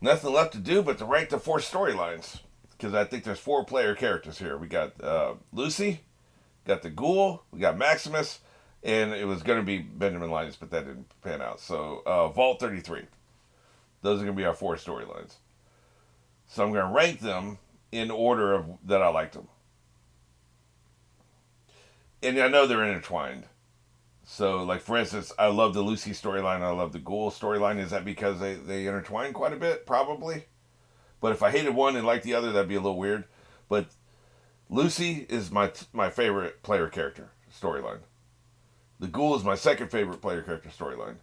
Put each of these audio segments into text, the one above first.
Nothing left to do but to rank the 4 storylines. Because I think there's 4 player characters here. We got Lucy, got the Ghoul, we got Maximus, and it was going to be Benjamin Linus, but that didn't pan out. So Vault 33. Those are going to be our 4 storylines. So I'm going to rank them in order of that I liked them. And I know they're intertwined. So, like, for instance, I love the Lucy storyline. I love the Ghoul storyline. Is that because they intertwine quite a bit? Probably. But if I hated one and liked the other, that'd be a little weird. But Lucy is my favorite player character storyline. The Ghoul is my second favorite player character storyline.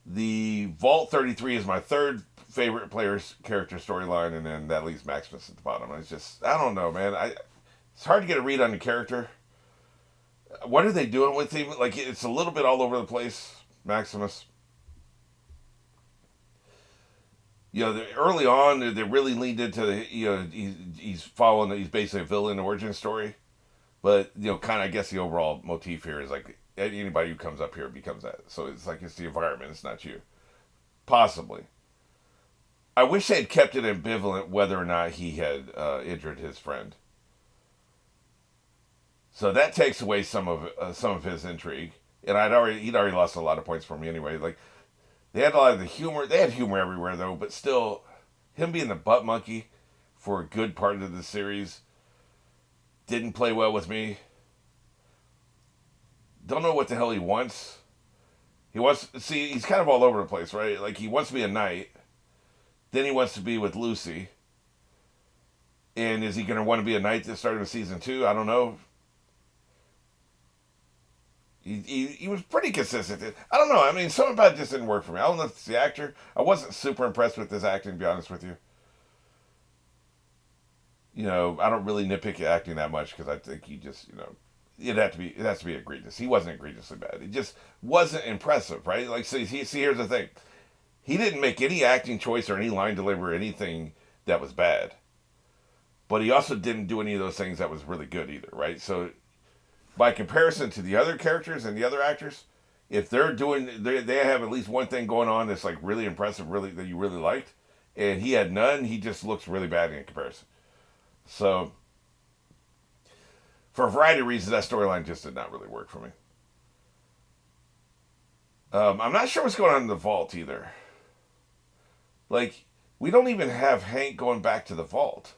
The Vault 33 is my third favorite player's character storyline, and then that leaves Maximus at the bottom. It's just, I don't know, man. It's hard to get a read on the character. What are they doing with him? Like, it's a little bit all over the place, Maximus. Early on, they really leaned into he's following, he's basically a villain origin story. But, kind of, I guess the overall motif here is like anybody who comes up here becomes that. So it's like it's the environment, it's not you. Possibly. I wish they had kept it ambivalent whether or not he had injured his friend. So that takes away some of his intrigue, and he'd already lost a lot of points for me anyway. Like they had a lot of the humor. They had humor everywhere though, but still, him being the butt monkey for a good part of the series didn't play well with me. Don't know what the hell he wants. He's kind of all over the place, right? Like he wants to be a knight, then he wants to be with Lucy, and is he going to want to be a knight at the start of season 2? I don't know. He was pretty consistent. I don't know. I mean, something about it just didn't work for me. I don't know if it's the actor. I wasn't super impressed with this acting, to be honest with you. I don't really nitpick at acting that much because I think he just, it has to be egregious. He wasn't egregiously bad. It just wasn't impressive, right? Like, see, here's the thing. He didn't make any acting choice or any line delivery or anything that was bad. But he also didn't do any of those things that was really good either, right? So by comparison to the other characters and the other actors, if they have at least one thing going on that's like really impressive, really that you really liked, and he had none, he just looks really bad in comparison. So, for a variety of reasons, that storyline just did not really work for me. I'm not sure what's going on in the vault either. Like, we don't even have Hank going back to the vault.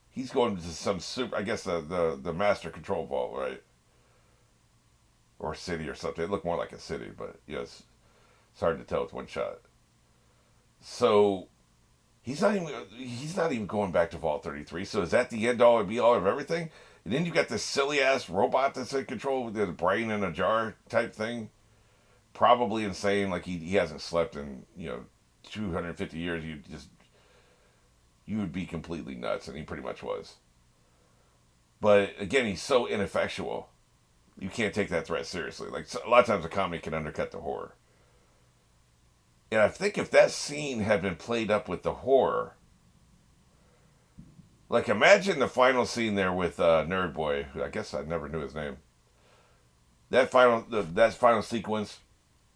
He's going to some super, I guess the master control vault, right? Or city or something. It looked more like a city, but yes, it's hard to tell with one shot. So he's not even going back to Vault 33. So is that the end all and be all of everything? And then you got this silly ass robot that's in control with the brain in a jar type thing. Probably insane. Like he hasn't slept in 250 years. You would be completely nuts, and he pretty much was. But again, he's so ineffectual. You can't take that threat seriously. Like a lot of times, a comedy can undercut the horror. And I think if that scene had been played up with the horror, like imagine the final scene there with Nerd Boy, who I guess I never knew his name. That final sequence,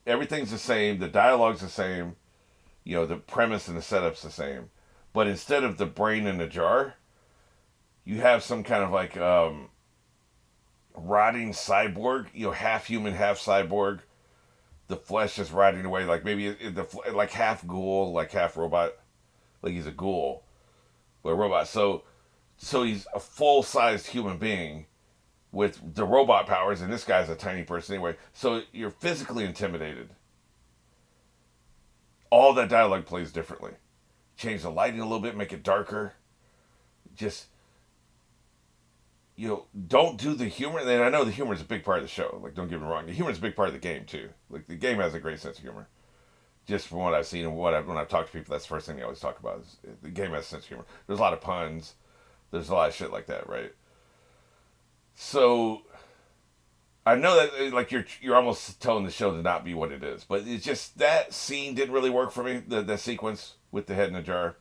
everything's the same. The dialogue's the same. The premise and the setup's the same. But instead of the brain in the jar, you have some kind of like rotting cyborg, half human, half cyborg. The flesh is rotting away, like maybe like half ghoul, like half robot, like he's a ghoul, but a robot. So he's a full sized human being with the robot powers, and this guy's a tiny person anyway. So you're physically intimidated. All that dialogue plays differently. Change the lighting a little bit, make it darker. Just don't do the humor. And I know the humor is a big part of the show. Like, don't get me wrong. The humor is a big part of the game, too. Like, the game has a great sense of humor. Just from what I've seen and when I've talked to people, that's the first thing they always talk about is the game has a sense of humor. There's a lot of puns. There's a lot of shit like that, right? So, I know that, like, you're almost telling the show to not be what it is. But it's just, that scene didn't really work for me. The sequence with the head in a jar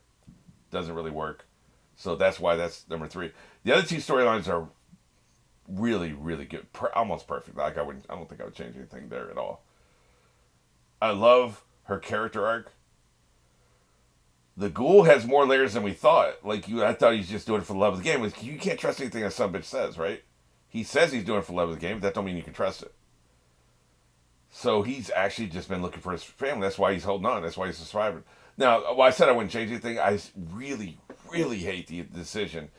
doesn't really work. So that's why that's number 3. The other 2 storylines are really, really good, almost perfect. Like I don't think I would change anything there at all. I love her character arc. The ghoul has more layers than we thought. Like I thought he's just doing it for the love of the game. You can't trust anything that some bitch says, right? He says he's doing it for the love of the game, but that don't mean you can trust it. So he's actually just been looking for his family. That's why he's holding on. That's why he's surviving. Now, I said I wouldn't change anything. I really, really hate the decision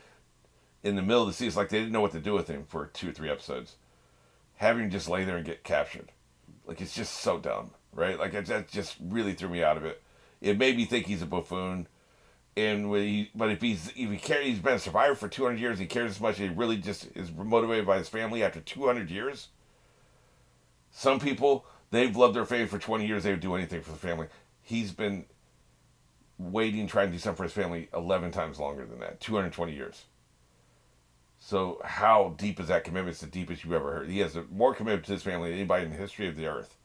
in the middle of the season. It's like they didn't know what to do with him for 2 or 3 episodes. Having him just lay there and get captured. Like, it's just so dumb, right? Like, that just really threw me out of it. It made me think he's a buffoon. But if he's been a survivor for 200 years, he cares as much, he really just is motivated by his family after 200 years. Some people, they've loved their family for 20 years, they would do anything for the family. He's been waiting, trying to do something for his family 11 times longer than that, 220 years. So how deep is that commitment? It's the deepest you've ever heard. He has more commitment to his family than anybody in the history of the earth,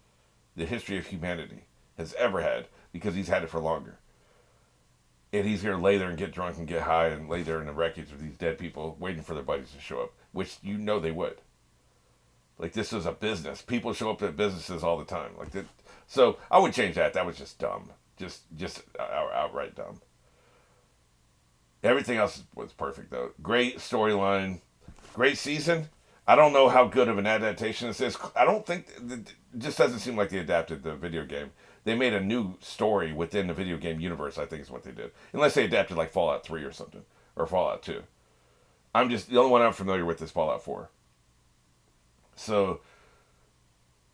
the history of humanity, has ever had, because he's had it for longer. And he's going to lay there and get drunk and get high and lay there in the wreckage of these dead people waiting for their buddies to show up, which you know they would. Like, this is a business. People show up at businesses all the time. Like that. So I would change that. That was just dumb. Just outright dumb. Everything else was perfect, though. Great storyline. Great season. I don't know how good of an adaptation this is. I don't think... It just doesn't seem like they adapted the video game. They made a new story within the video game universe, I think is what they did. Unless they adapted like Fallout 3 or something. Or Fallout 2. The only one I'm familiar with is Fallout 4. So,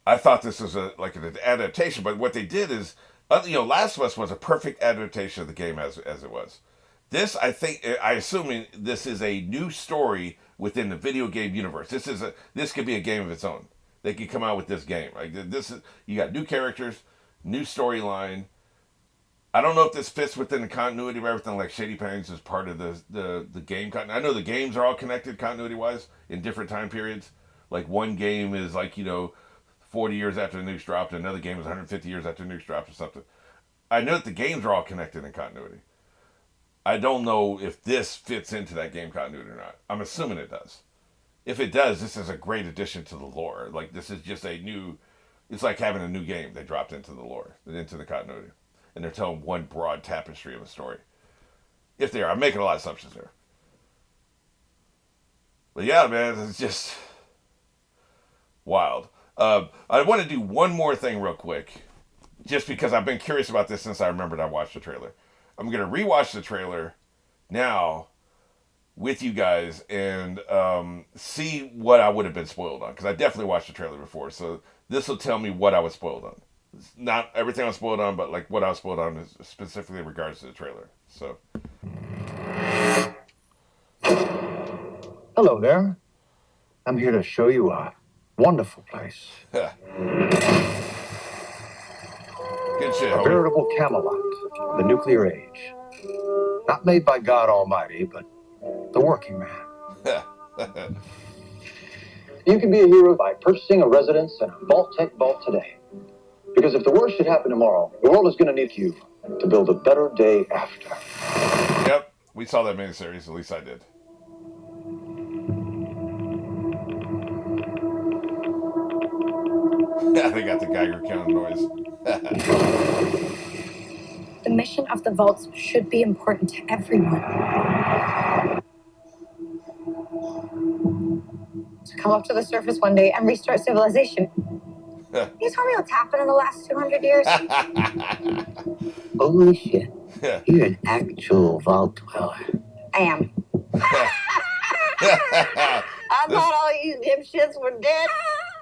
I thought this was like an adaptation, but what they did is, Last of Us was a perfect adaptation of the game as it was. This, I assuming this is a new story within the video game universe. This could be a game of its own. They could come out with this game. Like you got new characters, new storyline. I don't know if this fits within the continuity of everything. Like Shady Pines is part of the game. I know the games are all connected continuity wise in different time periods. Like one game is 40 years after the nuke's dropped, another game is 150 years after the nuke's dropped or something. I know that the games are all connected in continuity. I don't know if this fits into that game continuity or not. I'm assuming it does. If it does, this is a great addition to the lore. Like, this is just it's like having a new game they dropped into the lore, into the continuity. And they're telling one broad tapestry of a story. If they are. I'm making a lot of assumptions there. But yeah, man, it's just wild. I want to do one more thing real quick. Just because I've been curious about this since I remembered I watched the trailer. I'm going to rewatch the trailer now with you guys and see what I would have been spoiled on. Because I definitely watched the trailer before. So this will tell me what I was spoiled on. It's not everything I was spoiled on, but like what I was spoiled on is specifically in regards to the trailer. So. Hello there. I'm here to show you a wonderful place. Good shit, A homie. veritable Camelot, the nuclear age. Not made by God Almighty, but the working man. You can be a hero by purchasing a residence in a Vault-Tec vault today. Because if the worst should happen tomorrow, the world is going to need you to build a better day after. Yep, we saw that miniseries. At least I did. They got the Geiger counter noise. The mission of the vaults should be important to everyone. To come up to the surface one day and restart civilization. You told me what's happened in the last 200 years? Holy shit. You're an actual vault dweller. I am. I thought all you dipshits were dead.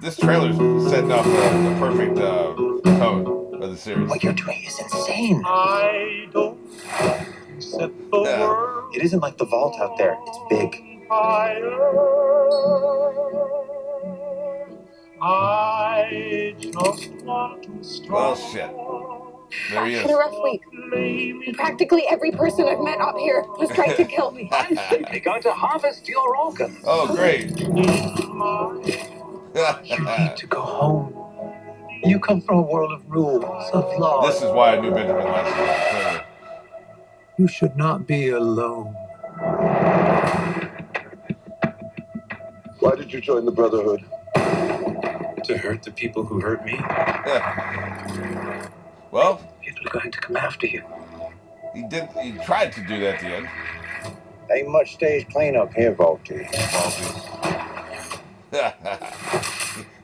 This trailer's setting off the perfect tone of the series. What you're doing is insane. I don't set the world. It isn't like the vault out there. It's big. I just want to start. Well, shit. There he I've had a is. rough week. And practically every person I've met up here was trying to kill me. I'm simply going to harvest your organs. Oh, great. You need to go home. You come from a world of rules, of law. This is why I knew Benjamin last. You should not be alone. Why did you join the Brotherhood? To hurt the people who hurt me? Well, People are going to come after you. He tried to do that at the end. Ain't much stays clean up here, Volty.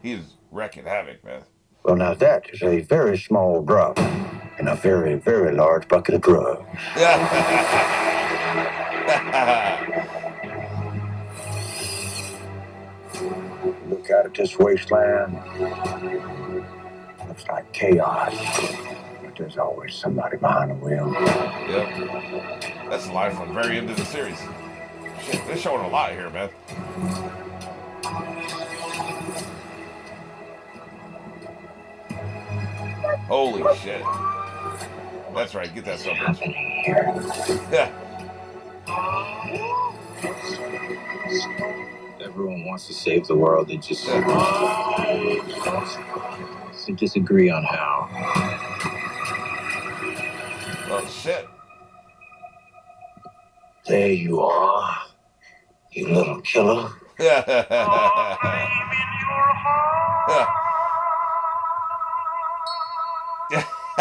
He's wrecking havoc, man. Well, now that is a very small drop in a very, very large bucket of drugs. Look out at this wasteland. Looks like chaos. But there's always somebody behind the wheel. Yep. That's the line from the very end of the series. Shit, they're showing a lot here, man. Holy shit. That's right, get that stuff. Yeah. Everyone wants to save the world. They just disagree on how. Oh shit. There you are, you little killer.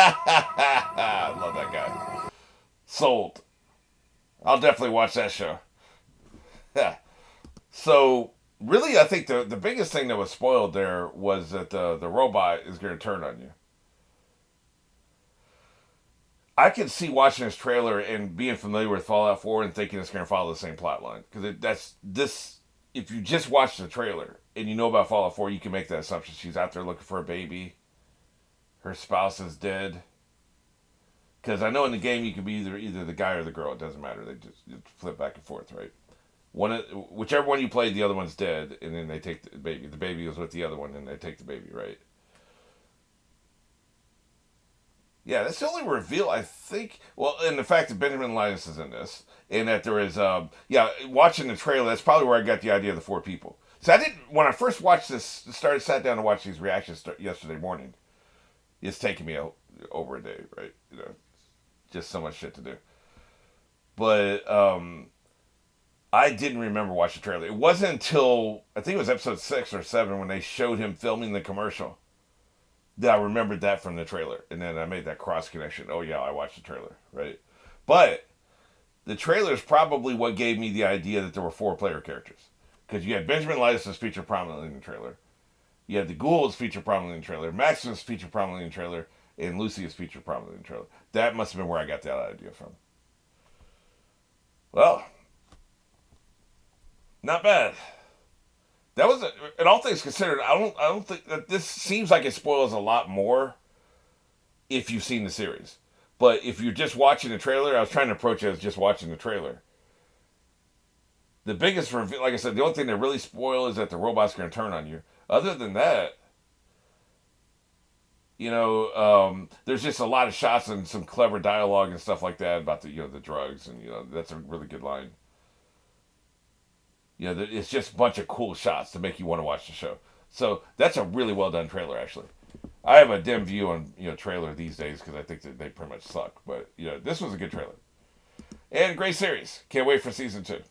I love that guy. Sold. I'll definitely watch that show. So, really, I think the biggest thing that was spoiled there was that the robot is going to turn on you. I could see watching this trailer and being familiar with Fallout 4 and thinking it's going to follow the same plot line. Because that's this. If you just watch the trailer and you know about Fallout 4, you can make that assumption. She's out there looking for a baby. Her spouse is dead. Because I know in the game you can be either the guy or the girl. It doesn't matter. They just flip back and forth, right? Whichever one you played, the other one's dead, and then they take the baby. The baby goes with the other one, and they take the baby, right? Yeah, that's the only reveal, I think. Well, and the fact that Benjamin Linus is in this, and that there is, watching the trailer, that's probably where I got the idea of the four people. So when I first watched this, sat down to watch these reactions yesterday morning, it's taken me over a day, right? Just so much shit to do. But, I didn't remember watching the trailer. It wasn't until, I think it was episode 6 or 7 when they showed him filming the commercial that I remembered that from the trailer. And then I made that cross connection. Oh, yeah, I watched the trailer, right? But the trailer is probably what gave me the idea that there were 4 player characters. Because you had Benjamin Linus featured prominently in the trailer. You had the Ghouls featured prominently in the trailer. Maximus featured prominently in the trailer. And Lucy is featured prominently in the trailer. That must have been where I got that idea from. Well, not bad. That was, in all things considered, I don't think that this seems like it spoils a lot more if you've seen the series. But if you're just watching the trailer, I was trying to approach it as just watching the trailer. The biggest reveal, like I said, the only thing that really spoils is that the robot's going to turn on you. Other than that, there's just a lot of shots and some clever dialogue and stuff like that about the drugs, and that's a really good line. It's just a bunch of cool shots to make you want to watch the show. So that's a really well done trailer, actually. I have a dim view on trailer these days because I think that they pretty much suck. But this was a good trailer and great series. Can't wait for season 2.